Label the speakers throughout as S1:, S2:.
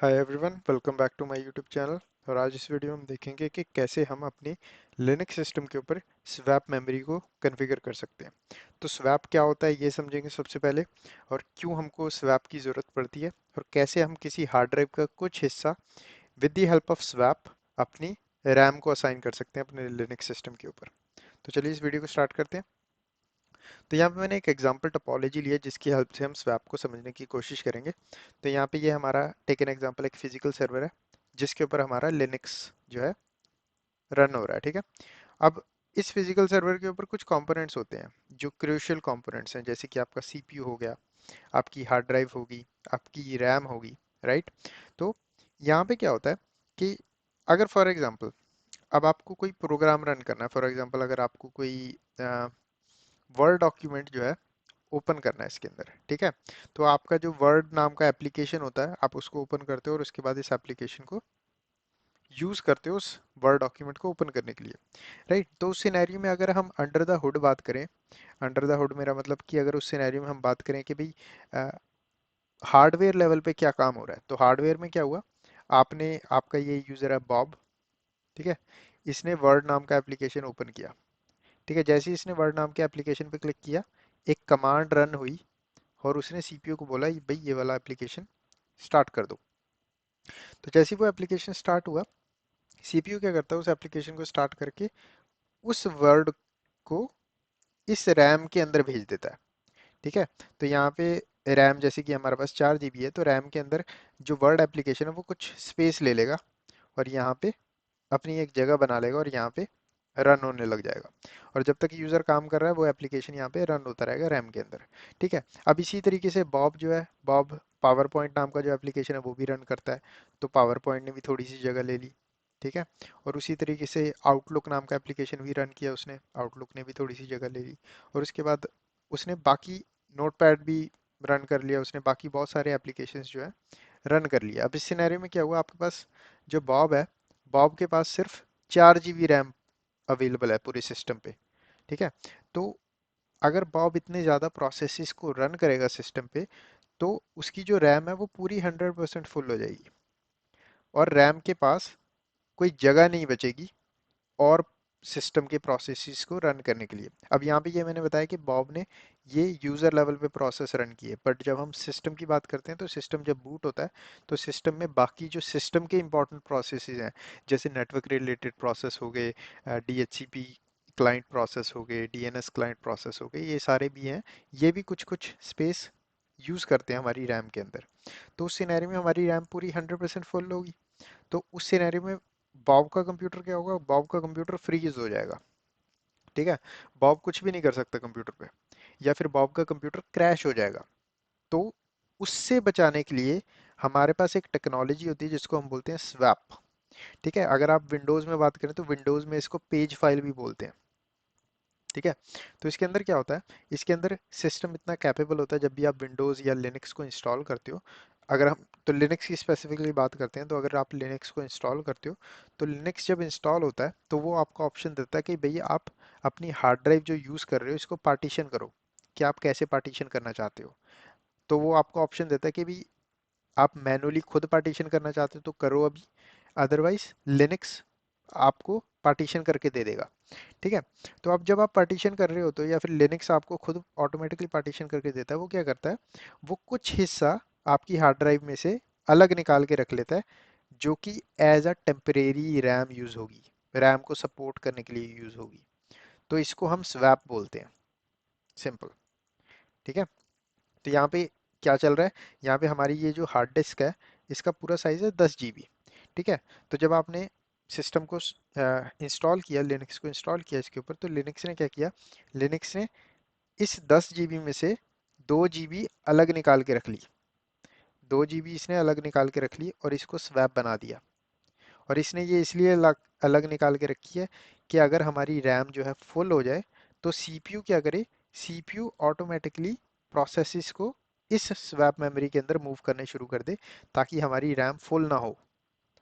S1: Hi everyone, welcome back to my YouTube channel. और आज इस वीडियो में हम देखेंगे कि कैसे हम अपनी लिनक्स सिस्टम के ऊपर स्वैप मेमोरी को कॉन्फ़िगर कर सकते हैं। तो स्वैप क्या होता है ये समझेंगे सबसे पहले, और क्यों हमको स्वैप की ज़रूरत पड़ती है, और कैसे हम किसी हार्ड ड्राइव का कुछ हिस्सा with the help of swap अपनी रैम को असाइन कर सकते हैं अपने लिनक्स सिस्टम के ऊपर। तो चलिए इस वीडियो को स्टार्ट करते हैं। तो यहाँ पे मैंने एक एग्जांपल टोपोलॉजी लिया जिसकी हेल्प से हम स्वैप को समझने की कोशिश करेंगे। तो यहाँ पे ये हमारा टेक एन एग्जांपल एक फिजिकल सर्वर है जिसके ऊपर हमारा लिनक्स जो है रन हो रहा है, ठीक है। अब इस फिजिकल सर्वर के ऊपर कुछ कंपोनेंट्स होते हैं जो क्रूशियल कंपोनेंट्स हैं, जैसे कि आपका सीपीयू हो गया, आपकी हार्ड ड्राइव होगी, आपकी रैम होगी, राइट। तो यहाँ पे क्या होता है कि अगर फॉर एग्जांपल अब आपको कोई प्रोग्राम रन करना है, फॉर एग्जांपल अगर आपको कोई वर्ड डॉक्यूमेंट जो है ओपन करना है इसके अंदर, ठीक है। तो आपका जो वर्ड नाम का एप्लीकेशन होता है आप उसको ओपन करते हो और उसके बाद इस एप्लीकेशन को यूज करते हो उस वर्ड डॉक्यूमेंट को ओपन करने के लिए, राइट। तो उस सिनेरियो में अगर हम अंडर द हुड बात करें, अंडर द हुड मेरा मतलब कि अगर उस सिनेरियो में हम बात करें कि भाई हार्डवेयर लेवल पे क्या काम हो रहा है, तो हार्डवेयर में क्या हुआ, आपने आपका ये यूजर है बॉब, ठीक है। इसने वर्ड नाम का एप्लीकेशन ओपन किया, ठीक है। जैसे ही इसने वर्ड नाम के एप्लीकेशन पे क्लिक किया, एक कमांड रन हुई और उसने सीपीयू को बोला भाई ये वाला एप्लीकेशन स्टार्ट कर दो। तो जैसे ही वो एप्लीकेशन स्टार्ट हुआ, सीपीयू क्या करता है, उस एप्लीकेशन को स्टार्ट करके उस वर्ड को इस रैम के अंदर भेज देता है, ठीक है। तो यहाँ पे रैम जैसे कि हमारे पास 4 GB है, तो रैम के अंदर जो वर्ड एप्लीकेशन है वो कुछ स्पेस ले लेगा और यहाँ पे अपनी एक जगह बना लेगा और यहाँ पे रन होने लग जाएगा। और जब तक यूजर काम कर रहा है वो एप्लीकेशन यहाँ पे रन होता रहेगा रैम के अंदर, ठीक है। अब इसी तरीके से बॉब जो है, बॉब पावर पॉइंट नाम का जो एप्लीकेशन है वो भी रन करता है, तो पावर पॉइंट ने भी थोड़ी सी जगह ले ली, ठीक है। और उसी तरीके से आउटलुक नाम का एप्लीकेशन भी रन किया उसने, आउटलुक ने भी थोड़ी सी जगह ले ली। और उसके बाद उसने बाकी नोटपैड भी रन कर लिया, उसने बाकी बहुत सारे एप्लीकेशंस जो है रन कर लिया। अब इस सिनेरियो में क्या हुआ, आपके पास जो बॉब है, बॉब के पास सिर्फ 4 GB रैम अवेलेबल है पूरे सिस्टम पे, ठीक है। तो अगर बॉब इतने ज़्यादा प्रोसेसेस को रन करेगा सिस्टम पे, तो उसकी जो रैम है वो पूरी 100% फुल हो जाएगी और रैम के पास कोई जगह नहीं बचेगी और सिस्टम के प्रोसेसेस को रन करने के लिए। अब यहाँ पे ये मैंने बताया कि बॉब ने ये यूज़र लेवल पे प्रोसेस रन किए, बट जब हम सिस्टम की बात करते हैं तो सिस्टम जब बूट होता है तो सिस्टम में बाकी जो सिस्टम के इंपॉर्टेंट प्रोसेसेस हैं, जैसे नेटवर्क रिलेटेड प्रोसेस हो गए, डीएचसीपी क्लाइंट प्रोसेस हो गए, डीएनएस क्लाइंट प्रोसेस हो गए, ये सारे भी हैं। ये भी कुछ कुछ स्पेस यूज़ करते हैं हमारी रैम के अंदर। तो उस सिनेरियो में हमारी रैम पूरी 100% फुल होगी। तो उस सिनेरियो में बॉब का कंप्यूटर क्या होगा, बॉब का कंप्यूटर फ्रीज हो जाएगा, ठीक है। बॉब कुछ भी नहीं कर सकता कंप्यूटर पे, या फिर बॉब का कंप्यूटर क्रैश हो जाएगा। तो उससे बचाने के लिए हमारे पास एक टेक्नोलॉजी होती है जिसको हम बोलते हैं स्वैप, ठीक है। अगर आप विंडोज में बात करें तो विंडोज में इसको पेज फाइल भी बोलते हैं, ठीक है। तो इसके अंदर क्या होता है, इसके अंदर सिस्टम इतना कैपेबल होता है, जब भी आप विंडोज़ या लिनक्स को इंस्टॉल करते हो, अगर हम तो लिनक्स की स्पेसिफिकली बात करते हैं, तो अगर आप लिनक्स को इंस्टॉल करते हो तो लिनक्स जब इंस्टॉल होता है तो वो आपको ऑप्शन देता है कि भैया आप अपनी हार्ड ड्राइव जो यूज़ कर रहे हो इसको पार्टीशन करो, कि आप कैसे पार्टीशन करना चाहते हो। तो वो आपको ऑप्शन देता है कि भाई आप मैनुअली खुद पार्टीशन करना चाहते हो तो करो अभी, अदरवाइज लिनक्स आपको पार्टीशन करके दे देगा, ठीक है। तो अब जब आप पार्टीशन कर रहे हो तो या फिर लिनक्स आपको खुद ऑटोमेटिकली पार्टीशन करके देता है, वो क्या करता है, वो कुछ हिस्सा आपकी हार्ड ड्राइव में से अलग निकाल के रख लेता है, जो कि as a temporary RAM use होगी, रैम को सपोर्ट करने के लिए यूज होगी। तो इसको हम स्वैप बोलते हैं, सिंपल, ठीक है। तो यहाँ पे क्या चल रहा है, यहाँ पे हमारी ये जो हार्ड डिस्क है इसका पूरा साइज है 10 GB, ठीक है। तो जब आपने सिस्टम को इंस्टॉल किया, लिनक्स को इंस्टॉल किया इसके ऊपर, तो लिनक्स ने क्या किया, लिनक्स ने इस 10 GB में से 2 GB अलग निकाल के रख ली, 2 GB इसने अलग निकाल के रख ली और इसको स्वैप बना दिया। और इसने ये इसलिए अलग अलग निकाल के रखी है कि अगर हमारी रैम जो है फुल हो जाए तो सीपीयू क्या करे, सीपीयू ऑटोमेटिकली प्रोसेसेस को इस स्वैप मेमोरी के अंदर मूव करने शुरू कर दे, ताकि हमारी रैम फुल ना हो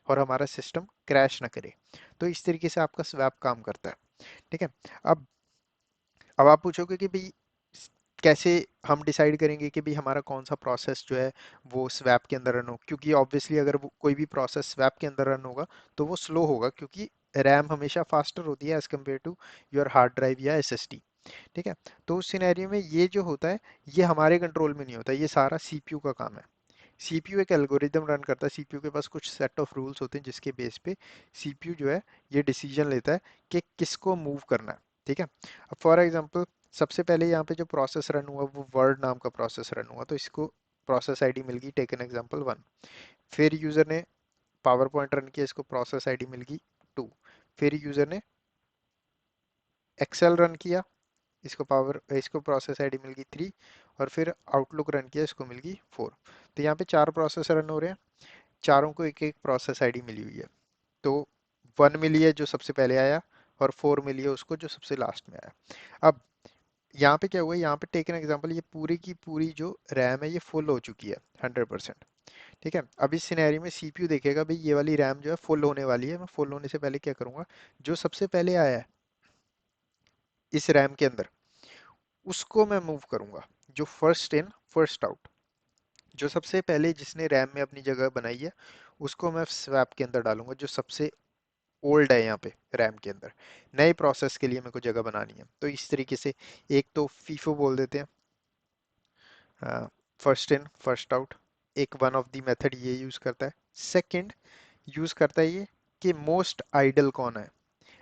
S1: और हमारा सिस्टम क्रैश ना करे। तो इस तरीके से आपका स्वैप काम करता है, ठीक है। अब अब आप पूछोगे कि भाई कैसे हम डिसाइड करेंगे कि भाई हमारा कौन सा प्रोसेस जो है वो स्वैप के अंदर रन हो, क्योंकि ऑब्वियसली अगर कोई भी प्रोसेस स्वैप के अंदर रन होगा तो वो स्लो होगा, क्योंकि रैम हमेशा फास्टर होती है as compared to your hard drive या एसएसडी। ठीक है। तो उस सिनेरियो में ये जो होता है ये हमारे कंट्रोल में नहीं होता, ये सारा सीपीयू का काम है। सीपीयू एक एल्गोरिदम रन करता है, सीपीयू के पास कुछ सेट ऑफ रूल्स होते हैं जिसके बेस पे सीपीयू जो है ये डिसीजन लेता है कि किसको मूव करना है। ठीक है। अब फॉर एग्जांपल सबसे पहले यहाँ पे जो प्रोसेस रन हुआ वो वर्ड नाम का प्रोसेस रन हुआ, तो इसको प्रोसेस आईडी मिल गई, टेक एन एग्जांपल 1। फिर यूजर ने पावर पॉइंट रन किया, इसको प्रोसेस आईडी मिल गई 2। फिर यूजर ने एक्सेल रन किया, इसको प्रोसेस आईडी मिल गई 3। और फिर आउटलुक रन किया, इसको मिल गई 4। तो यहाँ पे 4 प्रोसेस रन हो रहे हैं, चारों को एक एक प्रोसेस आईडी मिली हुई है। तो 1 मिली है जो सबसे पहले आया, और 4 मिली है उसको जो सबसे लास्ट में आया। अब यहाँ पे क्या हुआ है, यहाँ पे टेक एन एग्जांपल, ये पूरी की पूरी जो रैम है ये फुल हो चुकी है 100%। ठीक है। अब इस सिनेरियो में सीपीयू देखेगा भाई ये वाली रैम जो है फुल होने वाली है, मैं फुल होने से पहले क्या करूंगा, जो सबसे पहले आया है इस रैम के अंदर उसको मैं मूव करूंगा, जो फर्स्ट इन फर्स्ट आउट, जो सबसे पहले जिसने रैम में अपनी जगह बनाई है उसको मैं स्वैप के अंदर डालूंगा, जो सबसे ओल्ड है यहाँ पे रैम के अंदर। नए प्रोसेस के लिए मेरे को जगह बनानी है, तो इस तरीके से एक तो फीफो बोल देते हैं, फर्स्ट इन फर्स्ट आउट, एक वन ऑफ द मेथड ये यूज करता है। सेकंड यूज करता है ये कि मोस्ट आइडल कौन है।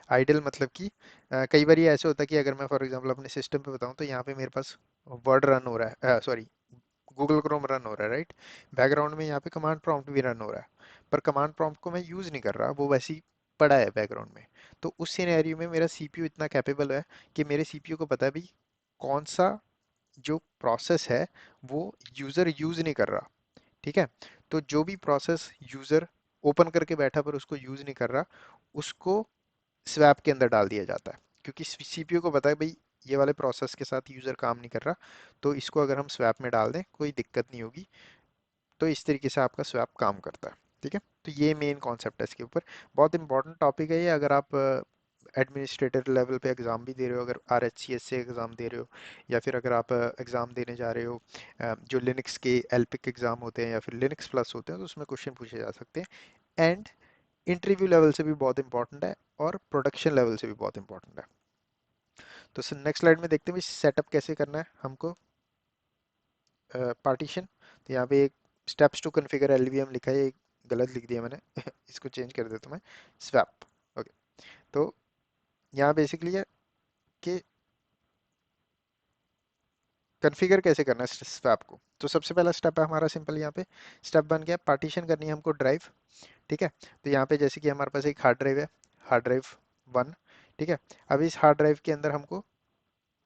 S1: आइडल मतलब कि कई बार ये ऐसे होता है कि अगर मैं फॉर एग्जांपल अपने सिस्टम पे बताऊं तो यहाँ पे मेरे पास वर्ड रन हो रहा है, सॉरी गूगल क्रोम रन हो रहा है, राइट। बैकग्राउंड में यहाँ पे कमांड प्रॉम्प्ट भी रन हो रहा है, पर कमांड प्रॉम्प्ट को मैं यूज नहीं कर रहा, वो वैसे ही पड़ा है बैकग्राउंड में। तो उस सिनेरियो में मेरा सीपीयू इतना कैपेबल है कि मेरे सीपीयू को पता है भी कौन सा जो प्रोसेस है वो यूजर यूज नहीं कर रहा। ठीक है। तो जो भी प्रोसेस यूजर ओपन करके बैठा पर उसको यूज नहीं कर रहा, उसको स्वैप के अंदर डाल दिया जाता है, क्योंकि सीपीयू को पता है भाई ये वाले प्रोसेस के साथ यूजर काम नहीं कर रहा, तो इसको अगर हम स्वैप में डाल दें कोई दिक्कत नहीं होगी। तो इस तरीके से आपका स्वैप काम करता है। ठीक है। तो ये मेन कॉन्सेप्ट है इसके ऊपर, बहुत इंपॉर्टेंट टॉपिक है ये। अगर आप एडमिनिस्ट्रेटर लेवल पे एग्ज़ाम भी दे रहे हो, अगर आरएचसीएस से एग्ज़ाम दे रहे हो, या फिर अगर आप एग्ज़ाम देने जा रहे हो जो लिनक्स के एलपिक एग्ज़ाम होते हैं या फिर लिनक्स प्लस होते हैं, तो उसमें क्वेश्चन पूछे जा सकते हैं। एंड इंटरव्यू लेवल से भी बहुत इंपॉर्टेंट है, और प्रोडक्शन लेवल से भी बहुत इंपॉर्टेंट है। तो नेक्स्ट स्लाइड में देखते हैं सेटअप कैसे करना है हमको पार्टीशन। तो यहाँ पे एक स्टेप्स टू कॉन्फ़िगर एलवीएम लिखा है, ये गलत लिख दिया मैंने इसको चेंज कर देता हूँ मैं, स्वैप। ओके। तो यहाँ बेसिकली है कि कॉन्फ़िगर कैसे करना है स्वैप को। तो सबसे पहला स्टेप है हमारा सिंपल, यहाँ पे स्टेप बन गया, पार्टीशन करनी है हमको ड्राइव। ठीक है। तो यहाँ पे जैसे कि हमारे पास एक हार्ड ड्राइव है, हार्ड ड्राइव 1। ठीक है। अब इस हार्ड ड्राइव के अंदर हमको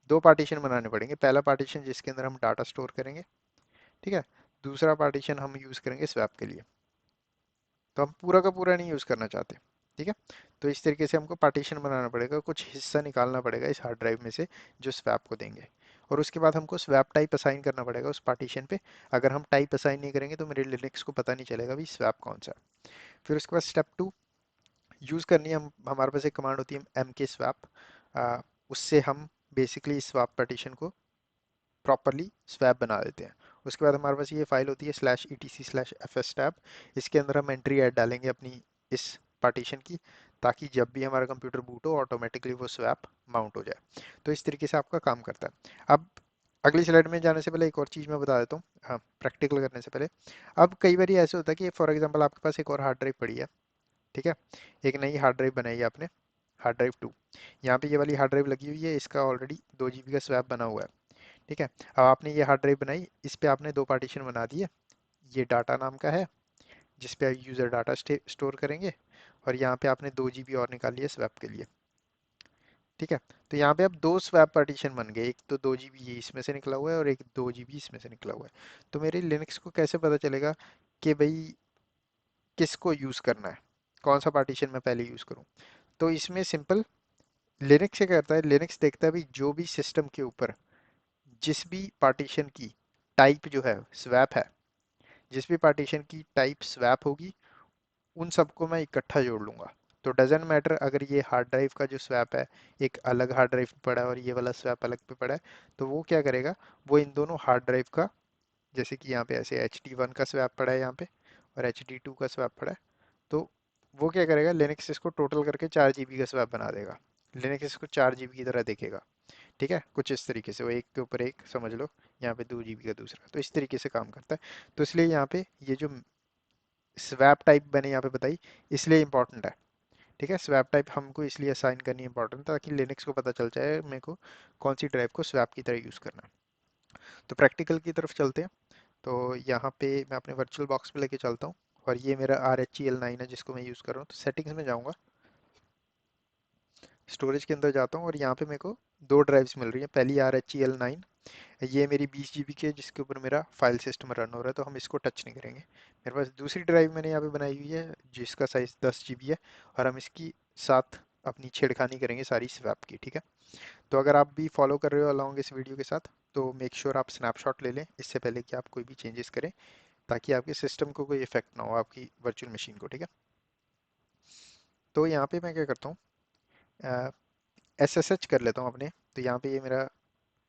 S1: दो पार्टीशन बनाने पड़ेंगे, पहला पार्टीशन जिसके अंदर हम डाटा स्टोर करेंगे। ठीक है। दूसरा पार्टीशन हम यूज़ करेंगे स्वैप के लिए, तो हम पूरा का पूरा नहीं यूज़ करना चाहते। ठीक है। तो इस तरीके से हमको पार्टीशन बनाना पड़ेगा, कुछ हिस्सा निकालना पड़ेगा इस हार्ड ड्राइव में से जो स्वैप को देंगे, और उसके बाद हमको स्वैप टाइप असाइन करना पड़ेगा उस पार्टीशन पे। अगर हम टाइप असाइन नहीं करेंगे तो मेरे लिनक्स को पता नहीं चलेगा भी स्वैप कौन सा है। फिर उसके बाद स्टेप 2 यूज़ करनी है, हम हमारे पास एक कमांड होती है एम के स्वैप, उससे हम बेसिकली इस स्वैप पार्टीशन को प्रॉपरली स्वैप बना देते हैं। उसके बाद हमारे पास ये फाइल होती है slash E T C slash F S tab, इसके अंदर हम एंट्री ऐड डालेंगे अपनी इस पार्टीशन की, ताकि जब भी हमारा कंप्यूटर बूट हो ऑटोमेटिकली वो स्वैप माउंट हो जाए। तो इस तरीके से आपका काम करता है। अब अगली स्लाइड में जाने से पहले एक और चीज़ मैं बता देता हूँ, हाँ, प्रैक्टिकल करने से पहले। अब कई बार ऐसे होता है कि फॉर एग्जांपल आपके पास एक और हार्ड ड्राइव पड़ी है। ठीक है। एक नई हार्ड ड्राइव बनाई है आपने, हार्ड ड्राइव 2। यहाँ पे ये वाली हार्ड ड्राइव लगी हुई है, इसका ऑलरेडी 2 GB का स्वैप बना हुआ है। ठीक है। अब आपने ये हार्ड ड्राइव बनाई, इस पे आपने दो पार्टीशन बना दिए। ये डाटा नाम का है जिस पे यूज़र डाटा स्टोर करेंगे, और यहाँ पे आपने 2 GB और निकाल लिया स्वैप के लिए। ठीक है। तो यहाँ पे अब दो स्वैप पार्टीशन बन गए, एक तो 2 GB ये इसमें से निकला हुआ है और एक 2 GB इसमें से निकला हुआ है। तो मेरे लिनक्स को कैसे पता चलेगा कि भाई किसको यूज़ करना है, कौन सा पार्टीशन मैं पहले यूज़ करूँ। तो इसमें सिंपल लिनक्स क्या करता है, लिनक्स देखता है भाई जो भी सिस्टम के ऊपर जिस भी पार्टीशन की टाइप जो है स्वैप है, जिस भी पार्टीशन की टाइप स्वैप होगी उन सबको मैं इकट्ठा जोड़ लूंगा। तो डजेंट मैटर अगर ये हार्ड ड्राइव का जो स्वैप है एक अलग हार्ड ड्राइव पे पड़ा है और ये वाला स्वैप अलग पे पड़ा है, तो वो क्या करेगा, वो इन दोनों हार्ड ड्राइव का, जैसे कि यहाँ पे ऐसे HD1 का स्वैप पड़ा है यहाँ पे और HD2 का स्वैप पड़ा है, तो वो क्या करेगा, लिनक्स इसको टोटल करके 4 GB का स्वैप बना देगा। लिनक्स इसको 4 GB की तरह देखेगा। ठीक है, कुछ इस तरीके से, वो एक के ऊपर एक समझ लो, यहाँ पे 2 GB का दूसरा, तो इस तरीके से काम करता है। तो इसलिए यहाँ पे ये जो स्वैप टाइप मैंने यहाँ पे बताई, इसलिए इंपॉर्टेंट है। ठीक है, स्वैप टाइप हमको इसलिए असाइन करनी इंपॉर्टेंट ताकि लिनक्स को पता चल जाए मेरे को कौन सी ड्राइव को स्वैप की तरह यूज़ करना है। तो प्रैक्टिकल की तरफ चलते हैं। तो यहाँ पे मैं अपने वर्चुअल बॉक्स पे लेके चलता हूँ और ये मेरा RHEL9 है जिसको मैं यूज़ कर रहा हूँ। तो सेटिंग्स में जाऊँगा, स्टोरेज के अंदर जाता हूँ और यहाँ पे मेरे को दो ड्राइव्स मिल रही हैं। पहली RHEL9, ये मेरी 20 GB की है जिसके ऊपर मेरा फाइल सिस्टम रन हो रहा है, तो हम इसको टच नहीं करेंगे। मेरे पास दूसरी ड्राइव मैंने यहाँ पे बनाई हुई है जिसका साइज 10 GB है और हम इसकी साथ अपनी छेड़खानी करेंगे सारी स्वैप की। ठीक है, तो अगर आप भी फॉलो कर रहे हो अलॉन्ग इस वीडियो के साथ, तो मेक श्योर आप स्नैपशॉट ले लें इससे पहले कि आप कोई भी चेंजेस करें, ताकि आपके सिस्टम को कोई इफेक्ट ना हो, आपकी वर्चुअल मशीन को। ठीक है, तो यहाँ पे मैं क्या करता हूँ, SSH कर लेता हूँ अपने। तो यहाँ पे ये मेरा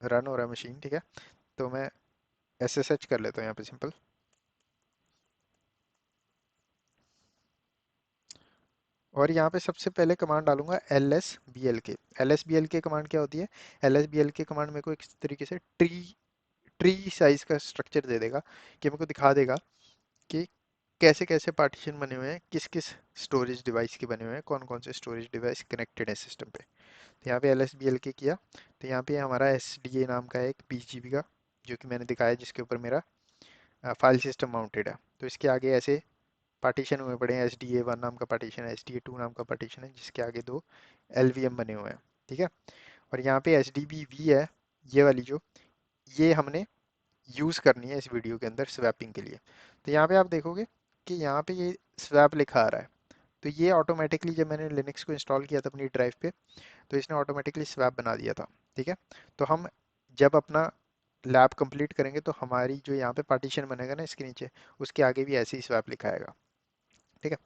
S1: रन हो रहा है मशीन। ठीक है, तो मैं SSH कर लेता हूँ यहाँ पे सिंपल। और यहाँ पे सबसे पहले कमांड डालूंगा LSBLK। LSBLK कमांड क्या होती है? LSBLK कमांड मेरे को एक तरीके से ट्री ट्री साइज का स्ट्रक्चर दे देगा, कि मेरे को दिखा देगा कि कैसे कैसे पार्टीशन बने हुए हैं, किस किस स्टोरेज डिवाइस के बने हुए हैं, कौन कौन से स्टोरेज डिवाइस कनेक्टेड है सिस्टम पे। तो यहाँ पे LSBLK किया, तो यहाँ पे हमारा SDA नाम का है एक 20 GB का, जो कि मैंने दिखाया जिसके ऊपर मेरा फाइल सिस्टम माउंटेड है। तो इसके आगे ऐसे पार्टीशन हुए पड़े हैं, SDA1 नाम का पार्टीशन है, SDA2 नाम का पार्टीशन है, जिसके आगे दो LVM बने हुए हैं। ठीक है, और यहाँ पे HDBV है, ये वाली जो, ये हमने यूज़ करनी है इस वीडियो के अंदर स्वैपिंग के लिए। तो यहाँ पे आप देखोगे कि यहाँ पे ये स्वैप लिखा आ रहा है। तो ये ऑटोमेटिकली जब मैंने लिनक्स को इंस्टॉल किया था अपनी ड्राइव पे, तो इसने ऑटोमेटिकली स्वैप बना दिया था। ठीक है, तो हम जब अपना लैब कंप्लीट करेंगे तो हमारी जो यहाँ पे पार्टीशन बनेगा ना इसके नीचे, उसके आगे भी ऐसे ही स्वैप लिखा आएगा। ठीक है,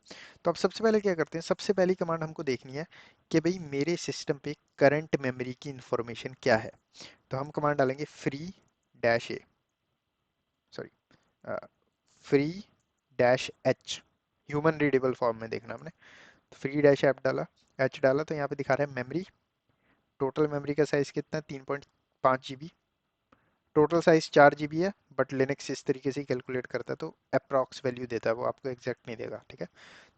S1: तो अब सबसे पहले क्या करते हैं, सबसे पहली कमांड हमको देखनी है कि भाई मेरे सिस्टम पे करंट मेमोरी की इंफॉर्मेशन क्या है। तो हम कमांड डालेंगे free-a, sorry, free-h, human readable form में देखना हमने। तो free-f डाला, h डाला, तो यहाँ पे दिखा रहा है मेमोरी, टोटल मेमोरी का साइज कितना है, 3.5 GB। टोटल साइज 4 GB है, बट लिनक्स इस तरीके से कैलकुलेट करता है तो अप्रॉक्स वैल्यू देता है, वो आपको एग्जैक्ट नहीं देगा। ठीक है,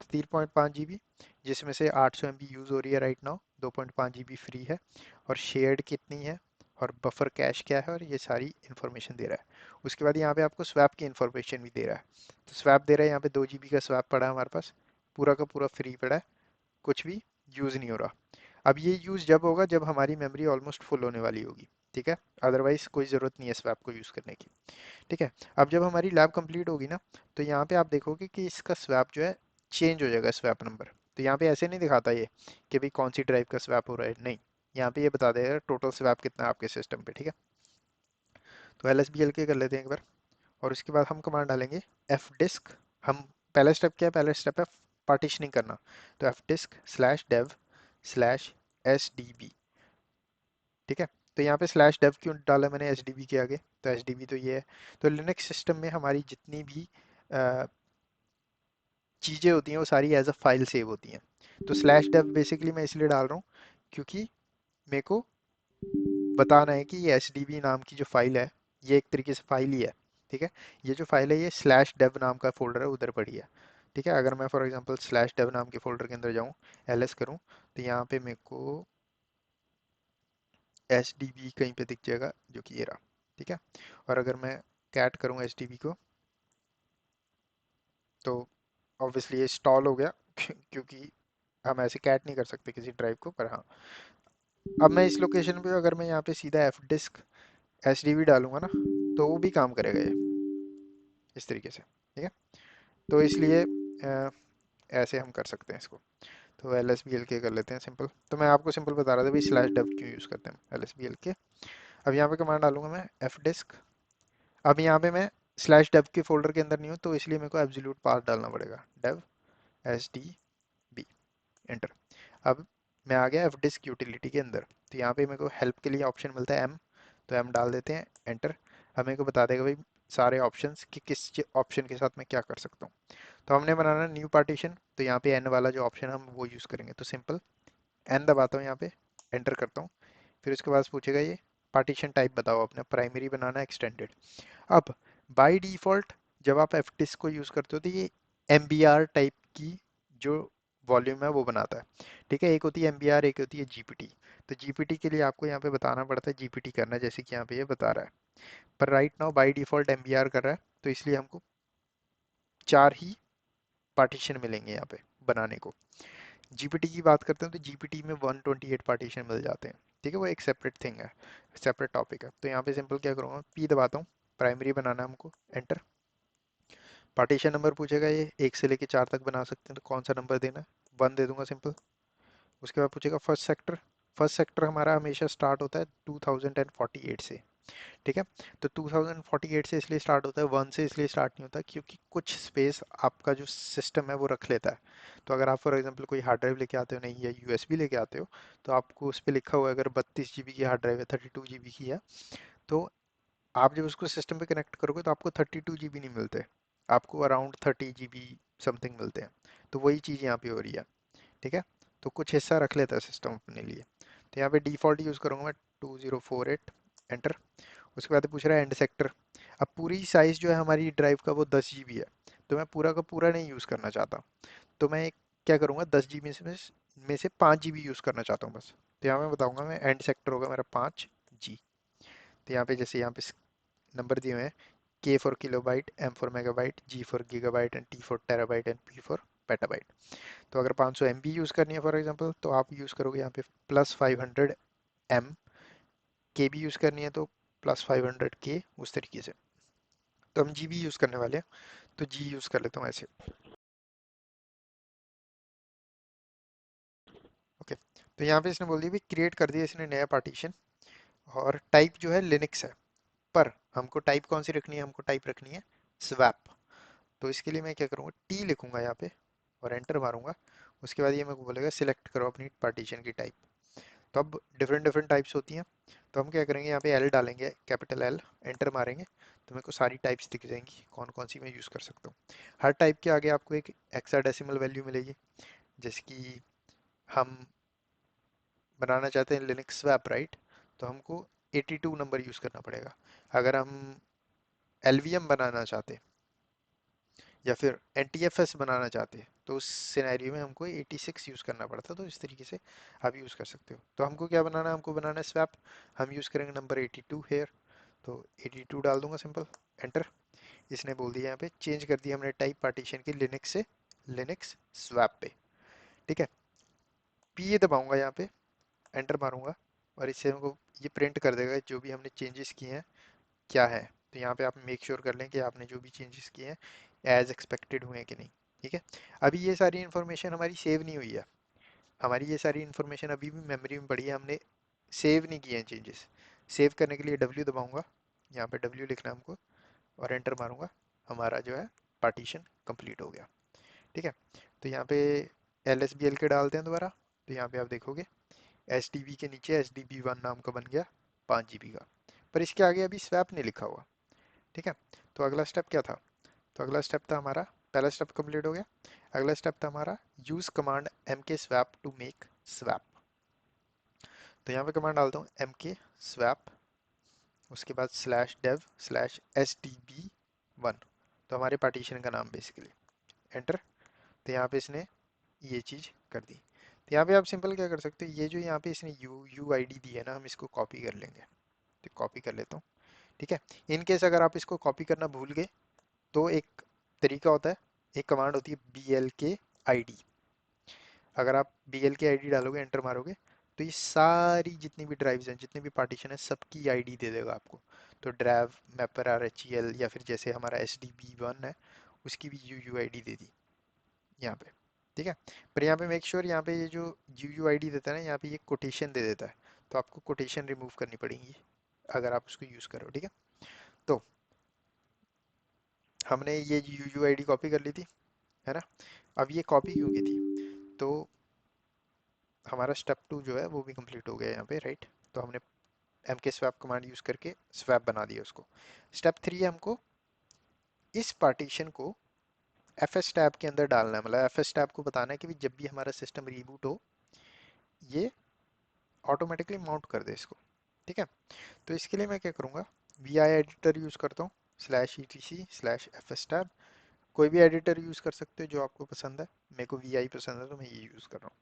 S1: तो 3.5 GB, जिसमें से 800 MB यूज़ हो रही है राइट नाउ, 2.5 GB फ्री है, और शेयर्ड कितनी है, और बफर कैश क्या है, और ये सारी इन्फॉर्मेशन दे रहा है। उसके बाद यहाँ पे आपको स्वैप की इन्फॉर्मेशन भी दे रहा है। तो स्वैप दे रहा है, यहाँ पे 2 GB का स्वैप पड़ा है हमारे पास, पूरा का पूरा फ्री पड़ा है, कुछ भी यूज़ नहीं हो रहा। अब ये यूज़ जब होगा जब हमारी मेमोरी ऑलमोस्ट फुल होने वाली होगी। ठीक है, अदरवाइज कोई ज़रूरत नहीं है स्वैप को यूज़ करने की। ठीक है, अब जब हमारी लैब कंप्लीट होगी ना, तो यहाँ पे आप देखोगे कि इसका स्वैप जो है चेंज हो जाएगा, स्वैप नंबर। तो यहाँ पे ऐसे नहीं दिखाता ये कि भाई कौन सी ड्राइव का स्वैप हो रहा है, नहीं, यहाँ पे ये बता देगा टोटल स्वैप कितना है आपके सिस्टम पे। ठीक है, तो LSBLK कर लेते हैं एक बार, और उसके बाद हम कमांड डालेंगे fdisk। हम, पहला स्टेप क्या है, पहला स्टेप है पार्टीशनिंग करना। तो fdisk/dev/sdb। ठीक है, तो यहाँ पे /dev क्यों डाला मैंने SDB के आगे, तो SDB तो ये है। तो लिनक्स सिस्टम में हमारी जितनी भी चीज़ें होती हैं वो सारी एज अ फाइल सेव होती हैं। तो /dev बेसिकली मैं इसलिए डाल रहा हूँ क्योंकि मेरे को बताना है कि ये SDB नाम की जो फाइल है, ये एक तरीके से फाइल ही है। ठीक है, ये जो फाइल है ये /dev नाम का फोल्डर है, उधर पड़ी है। ठीक है, अगर मैं फॉर एग्जांपल /dev नाम के फोल्डर के अंदर जाऊँ, ls करूँ, तो यहाँ पे मेरे को SDB कहीं पे दिख जाएगा, जो कि ये रहा। ठीक है, और अगर मैं कैट करूँ SDB को, तो ऑब्वियसली ये इंस्टॉल हो गया क्योंकि हम ऐसे कैट नहीं कर सकते किसी ड्राइव को, पर हाँ, अब मैं इस लोकेशन पे अगर मैं यहाँ पे सीधा fdisk SDB डालूंगा ना, तो वो भी काम करेगा ये इस तरीके से। ठीक है, तो इसलिए ऐसे हम कर सकते हैं इसको। तो LSBLK कर लेते हैं सिंपल। तो मैं आपको सिंपल बता रहा था भाई /dev क्यों यूज़ करते हैं LSBLK। अब यहाँ पे कमांड डालूंगा मैं fdisk। अब यहाँ पे मैं /dev के फोल्डर के अंदर नहीं हूँ, तो इसलिए मेरे को एब्सोल्यूट पाथ डालना पड़ेगा, dev SDB। एंटर। अब मैं आ गया एफ डिस्क यूटिलिटी के अंदर, तो यहाँ पे मेरे को हेल्प के लिए ऑप्शन मिलता है एम, तो एम डाल देते हैं, एंटर। अब मेरे को बता देगा भाई सारे ऑप्शंस कि किस ऑप्शन के साथ मैं क्या कर सकता हूँ। तो हमने बनाना न्यू पार्टीशन, तो यहाँ पे एन वाला जो ऑप्शन हम वो यूज़ करेंगे, तो सिंपल एन दबाता हूँ यहाँ पे, एंटर करता हूँ। फिर उसके बाद पूछेगा ये पार्टीशन टाइप बताओ अपने, प्राइमरी बनाना एक्सटेंडेड। अब बाय डिफॉल्ट जब आप एफ डिस्क को यूज़ करते हो तो ये एम बी आर टाइप की जो वॉल्यूम है वो बनाता है। ठीक है, एक होती है एम बी आर, एक होती है जीपीटी। तो जीपीटी के लिए आपको यहाँ पे बताना पड़ता है जीपीटी करना है, जैसे कि यहाँ पे ये बता रहा है। पर right now by default M B R कर रहा है, तो इसलिए हमको 4 ही पार्टीशन मिलेंगे यहाँ पे बनाने को। जीपीटी की बात करते हैं तो जीपीटी में 128 पार्टीशन मिल जाते हैं। ठीक है, वो एक सेपरेट थिंग है, सेपरेट टॉपिक है। तो यहाँ पे सिंपल क्या करूँगा, पी दबाता हूँ, प्राइमरी बनाना है हमको, एंटर। पार्टीशन नंबर पूछेगा, ये 1 से लेके 4 तक बना सकते हैं, तो कौन सा नंबर देना है, 1 दे दूंगा सिंपल। उसके बाद पूछेगा फर्स्ट सेक्टर, फर्स्ट सेक्टर हमारा हमेशा स्टार्ट होता है 2048 से। ठीक है, तो 2048 से इसलिए स्टार्ट होता है, 1 से इसलिए स्टार्ट नहीं होता क्योंकि कुछ स्पेस आपका जो सिस्टम है वो रख लेता है। तो अगर आप फॉर एग्जांपल कोई हार्ड ड्राइव लेके आते हो, नहीं या यूएसबी लेके आते हो, तो आपको उस पर लिखा हुआ है अगर 32 जीबी की हार्ड ड्राइव है, 32 जीबी की है, तो आप जब उसको सिस्टम पे कनेक्ट करोगे तो आपको 32 जीबी नहीं मिलते, आपको अराउंड 30 जीबी समथिंग मिलते हैं। तो वही चीज़ यहाँ पे हो रही है। ठीक है, तो कुछ हिस्सा रख लेता है सिस्टम अपने लिए। तो यहाँ पे डिफ़ॉल्ट यूज़ करूँगा मैं 2048, एंटर। उसके बाद पूछ रहा है एंड सेक्टर। अब पूरी साइज़ जो है हमारी ड्राइव का वो 10 जीबी है, तो मैं पूरा का पूरा नहीं यूज़ करना चाहता। तो मैं क्या करूँगा, 10 जीबी में से 5 जीबी यूज़ करना चाहता हूँ बस। तो यहाँ मैं बताऊँगा, मैं एंड सेक्टर होगा मेरा 5 जी। तो यहाँ पे जैसे यहाँ पे नंबर दिए हुए हैं, K for kilobyte, M for megabyte, G for gigabyte and T for terabyte and P for petabyte. तो अगर 500 MB यूज़ करनी है फॉर एग्जांपल, तो आप यूज़ करोगे यहाँ पे +500 M। के बी यूज़ करनी है तो +500 K, उस तरीके से। तो हम GB यूज़ करने वाले हैं, तो जी यूज़ कर लेता हूँ ऐसे। ओके, तो यहाँ पे इसने बोल दिया भी क्रिएट कर दिया इसने नया पार्टीशन, और टाइप जो है लिनक्स है। पर हमको टाइप कौन सी रखनी है, हमको टाइप रखनी है स्वैप। तो इसके लिए मैं क्या करूँगा, टी लिखूंगा यहाँ पे और एंटर मारूंगा। उसके बाद ये मेरे को बोलेगा सिलेक्ट करो अपनी पार्टीशन की टाइप। तो अब डिफरेंट डिफरेंट टाइप्स होती हैं, तो हम क्या करेंगे, यहाँ पे एल डालेंगे, कैपिटल एल, एंटर मारेंगे, तो मेरे को सारी टाइप्स दिख जाएंगी कौन कौन सी मैं यूज़ कर सकता हूँ। हर टाइप के आगे आपको एक हेक्साडेसिमल वैल्यू मिलेगी। जैसे कि हम बनाना चाहते हैं लिनक्स स्वैप, राइट, तो हमको 82 नंबर यूज़ करना पड़ेगा। अगर हम एलवीएम बनाना चाहते हैं या फिर एनटीएफएस बनाना चाहते हैं, तो उस सिनेरियो में हमको 86 यूज़ करना पड़ता है। तो इस तरीके से आप यूज़ कर सकते हो। तो हमको क्या बनाना है, हमको बनाना है स्वैप। हम यूज़ करेंगे नंबर 82 हेयर, तो 82 डाल दूंगा सिंपल, एंटर। इसने बोल दिया यहाँ पे चेंज कर दिया हमने टाइप पार्टीशन की लिनक्स से लिनक्स स्वैप पे। ठीक है, पी ये दबाऊंगा यहाँ पे, एंटर मारूंगा, और इससे हमको ये प्रिंट कर देगा जो भी हमने चेंजेस किए हैं क्या है। तो यहाँ पे आप मेक श्योर कर लें कि आपने जो भी चेंजेस किए हैं एज एक्सपेक्टेड हुए हैं कि नहीं। ठीक है, अभी ये सारी इन्फॉर्मेशन हमारी सेव नहीं हुई है, हमारी ये सारी इन्फॉर्मेशन अभी भी मेमोरी में पड़ी है, हमने सेव नहीं किए हैं चेंजेस। सेव करने के लिए डब्ल्यू दबाऊंगा, यहाँ पे डब्ल्यू लिखना है हमको, और एंटर मारूंगा, हमारा जो है पार्टीशन कंप्लीट हो गया। ठीक है, तो यहाँ पे एल एस बी एल के डालते हैं दोबारा, तो यहाँ पे आप देखोगे एस डी बी के नीचे एस डी बी वन नाम का बन गया 5 GB का, पर इसके आगे अभी स्वैप नहीं लिखा हुआ। ठीक है, तो अगला स्टेप क्या था, तो अगला स्टेप था हमारा, पहला स्टेप कंप्लीट हो गया। अगला स्टेप था हमारा यूज कमांड एम के स्वैप टू मेक स्वैप। तो यहाँ पे कमांड डालता हूँ एम के स्वैप, उसके बाद /dev/sdb1, तो हमारे पार्टीशन का नाम बेसिकली, एंटर। तो यहाँ पे इसने ये चीज़ कर दी। तो यहाँ पे आप सिंपल क्या कर सकते हो, ये जो यहाँ पे इसने यू आई डी दी है ना, हम इसको कॉपी कर लेंगे। तो कॉपी कर लेता हूँ। ठीक है, इन केस अगर आप इसको कॉपी करना भूल गए, तो एक तरीका होता है, एक कमांड होती है बी एल के आई डी। अगर आप बी एल के आई डी डालोगे, एंटर मारोगे, तो ये सारी जितनी भी ड्राइव्स हैं, जितने भी पार्टीशन है, सबकी आईडी दे देगा आपको। तो drive mapper R H E L, या फिर जैसे हमारा एस डी बी वन है, उसकी भी यू यू आई डी दे दी यहाँ पे। ठीक है, पर यहाँ पे मेक श्योर यहाँ पे ये जो यू यू आई डी देता है ना, यहाँ पे ये कोटेशन दे देता है, तो आपको कोटेशन रिमूव करनी पड़ेगी अगर आप उसको यूज़ करो। ठीक है, तो हमने ये you you I D copy कर ली थी, है ना। अब ये कॉपी क्यों की थी, तो हमारा स्टेप 2 जो है वो भी कंप्लीट हो गया यहाँ पे, राइट। तो हमने mk swap कमांड यूज करके स्वैप बना दिया उसको। स्टेप 3 है हमको इस पार्टीशन को fs टैब के अंदर डालना है, मतलब fs टैब को बताना है कि भी जब भी हमारा सिस्टम रीबूट हो ये ऑटोमेटिकली माउंट कर दे इसको, ठीक है। तो इसके लिए मैं क्या करूँगा, वी आई एडिटर यूज़ करता हूँ, slash E T C slash F S tab. कोई भी एडिटर यूज़ कर सकते हो जो आपको पसंद है, मेरे को वी आई पसंद है तो मैं ये यूज़ कर रहा हूँ।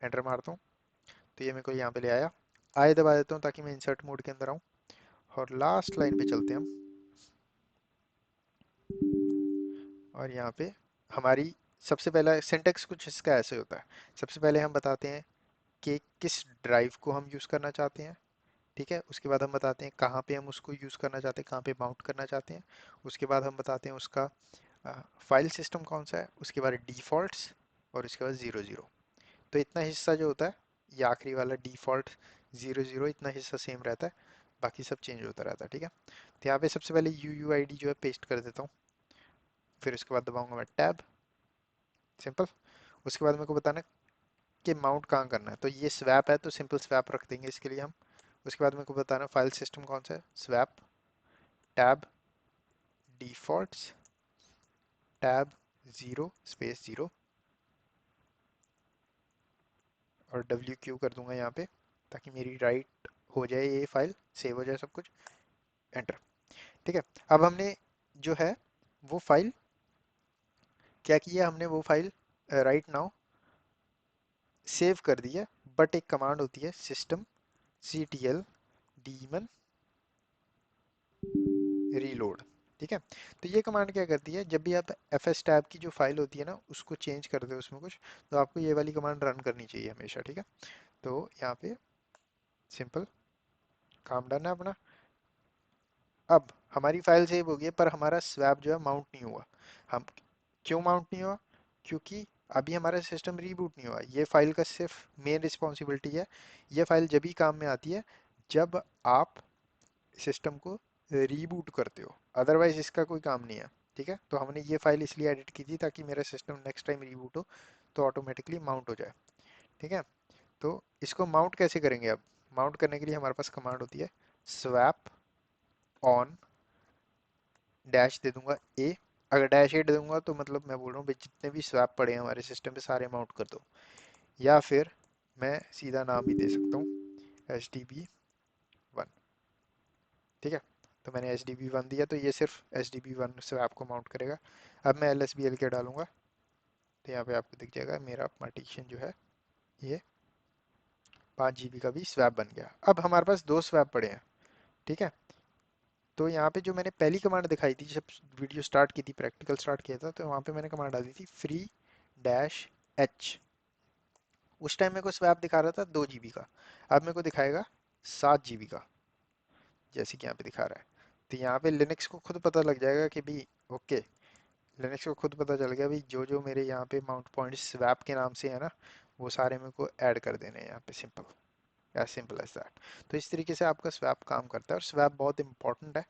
S1: एंटर मारता हूँ तो ये मेरे को यहाँ पे ले आया। आए दबा देता हूँ ताकि मैं इंसर्ट मोड के अंदर आऊँ, और लास्ट लाइन पे चलते हैं हम। और यहाँ पे हमारी सबसे पहला सिंटेक्स कुछ इसका ऐसे होता है। सबसे पहले हम बताते हैं कि किस ड्राइव को हम यूज़ करना चाहते हैं, ठीक है। उसके बाद हम बताते हैं कहाँ पे हम उसको यूज़ करना चाहते हैं, कहाँ पे माउंट करना चाहते हैं। उसके बाद हम बताते हैं उसका फाइल सिस्टम कौन सा है, उसके बाद डिफ़ॉल्ट्स, और उसके बाद 00। तो इतना हिस्सा जो होता है, ये आखिरी वाला डिफ़ॉल्ट 00, इतना हिस्सा सेम रहता है, बाकी सब चेंज होता रहता है, ठीक है। तो यहाँ पे सबसे पहले UUID जो है पेस्ट कर देता हूँ, फिर उसके बाद दबाऊंगा मैं टैब, सिंपल। उसके बाद मेरे को बताना है कि माउंट कहाँ करना है, तो ये स्वैप है तो सिंपल स्वैप रख देंगे इसके लिए हम। उसके बाद मेरे को बताना फाइल सिस्टम कौन सा है, swap tab defaults tab 0 space 0, और WQ कर दूंगा यहाँ पे ताकि मेरी राइट हो जाए, ये फाइल सेव हो जाए सब कुछ। एंटर, ठीक है। अब हमने जो है वो फाइल क्या किया, हमने वो फाइल राइट नाउ सेव कर दी है। बट एक कमांड होती है सिस्टम ctl daemon रीलोड, ठीक है। तो ये कमांड क्या करती है, जब भी आप fs टैब की जो फाइल होती है ना उसको चेंज कर दो उसमें कुछ, तो आपको ये वाली कमांड रन करनी चाहिए हमेशा, ठीक है। तो यहाँ पे सिंपल काम डन है अपना। अब हमारी फाइल सेव हो गई है, पर हमारा स्वैप जो है माउंट नहीं हुआ। हम क्यों माउंट नहीं हुआ, क्योंकि अभी हमारा सिस्टम रीबूट नहीं हुआ। ये फाइल का सिर्फ मेन रिस्पॉन्सिबिलिटी है, ये फाइल जब भी काम में आती है जब आप सिस्टम को रीबूट करते हो, अदरवाइज इसका कोई काम नहीं है, ठीक है। तो हमने ये फाइल इसलिए एडिट की थी ताकि मेरा सिस्टम नेक्स्ट टाइम रीबूट हो तो ऑटोमेटिकली माउंट हो जाए, ठीक है। तो इसको माउंट कैसे करेंगे, अब माउंट करने के लिए हमारे पास कमांड होती है स्वैप ऑन, डैश दे दूंगा ए। अगर डैश ए दे दूंगा तो मतलब मैं बोल रहा हूँ भाई जितने भी स्वैप पड़े हैं हमारे सिस्टम पे सारे माउंट कर दो। या फिर मैं सीधा नाम ही दे सकता हूँ HDB1, ठीक है। तो मैंने HDB1 दिया तो ये सिर्फ HDB1 स्वैप को माउंट करेगा। अब मैं LSBLK डालूंगा तो यहाँ पे आपको दिख जाएगा मेरा पार्टीशन जो है ये 5 GB का भी स्वैप बन गया। अब हमारे पास दो स्वैप पड़े हैं, ठीक है। तो यहाँ पे जो मैंने पहली कमांड दिखाई थी जब वीडियो स्टार्ट की थी, प्रैक्टिकल स्टार्ट किया था, तो वहाँ पे मैंने कमांड डाली थी फ्री डैश एच। उस टाइम मेरे को स्वैप दिखा रहा था 2 GB का, अब मेरे को दिखाएगा 7 GB का, जैसे कि यहाँ पे दिखा रहा है। तो यहाँ पे लिनक्स को खुद पता लग जाएगा कि भी ओके, लिनक्स को खुद पता चल गया भी जो जो मेरे यहाँ पे माउंट पॉइंट स्वैप के नाम से है ना वो सारे मेरे को ऐड कर देने हैं यहाँ पे, simple, as simple as that. तो इस तरीके से आपका स्वैप काम करता है, और स्वैप बहुत इंपॉर्टेंट है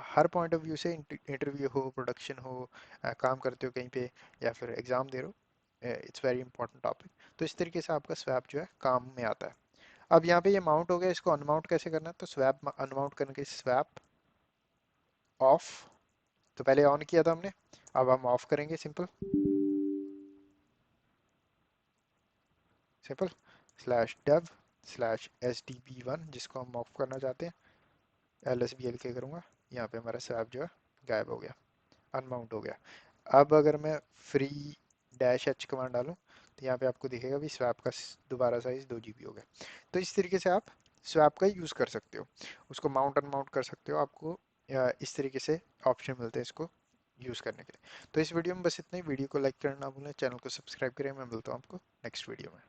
S1: हर पॉइंट ऑफ व्यू से। इंटरव्यू हो, प्रोडक्शन हो, काम करते हो कहीं पे, या फिर एग्जाम दे रहे हो, इट्स वेरी इंपॉर्टेंट टॉपिक। तो इस तरीके से आपका स्वैप जो है काम में आता है। अब यहाँ पे ये माउंट हो गया, इसको अनमाउंट कैसे करना है, तो स्वैप अनमाउंट करने के स्वैप ऑफ, तो पहले ऑन किया था हमने, अब हम ऑफ करेंगे, simple simple slash dev slash HDB1 जिसको हम ऑफ करना चाहते हैं, LSBLK करूँगा। यहाँ पे हमारा स्वैप जो है गायब हो गया, अनमाउंट हो गया। अब अगर मैं फ्री डैश एच कमांड डालूं तो यहाँ पे आपको दिखेगा भी स्वैप का दोबारा साइज 2 GB हो गया। तो इस तरीके से आप स्वैप का यूज़ कर सकते हो, उसको माउंट अनमाउंट कर सकते हो, आपको इस तरीके से ऑप्शन मिलते हैं इसको यूज़ करने के लिए। तो इस वीडियो में बस इतना ही। वीडियो को लाइक करना ना भूलें, चैनल को सब्सक्राइब करें। मैं मिलता हूँ आपको नेक्स्ट वीडियो में।